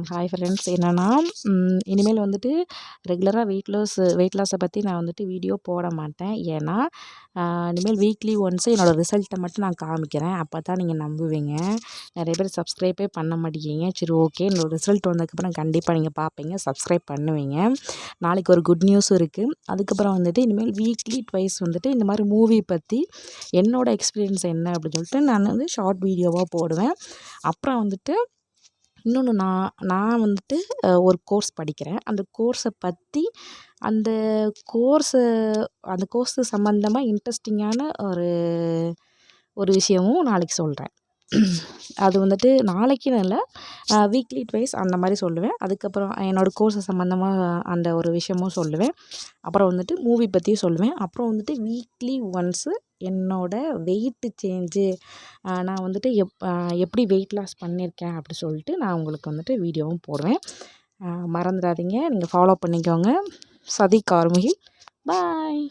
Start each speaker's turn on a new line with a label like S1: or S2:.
S1: Hi friends. என்னென்னா இனிமேல் வந்துட்டு ரெகுலராக வெயிட் லாஸை பற்றி நான் வந்துட்டு வீடியோ போட மாட்டேன். ஏன்னா இனிமேல் வீக்லி ஒன்ஸு என்னோடய ரிசல்ட்டை மட்டும் நான் காமிக்கிறேன். அப்போ தான் நீங்கள் நம்புவீங்க. நிறைய பேர் சப்ஸ்கிரைபே பண்ண மாட்டேங்கிறீங்க. சரி, ஓகே, என்னோடய ரிசல்ட் வந்ததுக்கப்புறம் கண்டிப்பாக நீங்கள் பார்ப்பீங்க, சப்ஸ்கிரைப் பண்ணுவீங்க. நாளைக்கு ஒரு குட் நியூஸும் இருக்குது. அதுக்கப்புறம் வந்துட்டு இனிமேல் வீக்லி ட்வைஸ் வந்துட்டு இந்த மாதிரி மூவி பற்றி என்னோடய எக்ஸ்பீரியன்ஸ் என்ன அப்படின்னு சொல்லிட்டு நான் வந்து ஷார்ட் வீடியோவாக போடுவேன். அப்புறம் வந்துட்டு இன்னொன்று, நான் வந்துட்டு ஒரு கோர்ஸ் படிக்கிறேன். அந்த கோர்ஸை பற்றி அந்த கோர்ஸு சம்மந்தமாக இன்ட்ரெஸ்டிங்கான ஒரு ஒரு விஷயமும் நாளைக்கு சொல்கிறேன். அது வந்துட்டு நாளைக்குன்னு இல்லை, வீக்லி ட்வைஸ் அந்த மாதிரி சொல்லுவேன். அதுக்கப்புறம் என்னோடய கோர்ஸு சம்மந்தமாக அந்த ஒரு விஷயமும் சொல்லுவேன். அப்புறம் வந்துட்டு மூவி பற்றியும் சொல்லுவேன். அப்புறம் வந்துட்டு வீக்லி ஒன்ஸு என்னோடய வெயிட்டு சேஞ்சு, நான் வந்துட்டு எப்படி வெயிட் லாஸ் பண்ணியிருக்கேன் அப்படி சொல்லிட்டு நான் உங்களுக்கு வந்துட்டு வீடியோவும் போடுவேன். மறந்துடாதீங்க, நீங்கள் ஃபாலோ பண்ணிக்கோங்க. சதி கார்முகில். பாய்.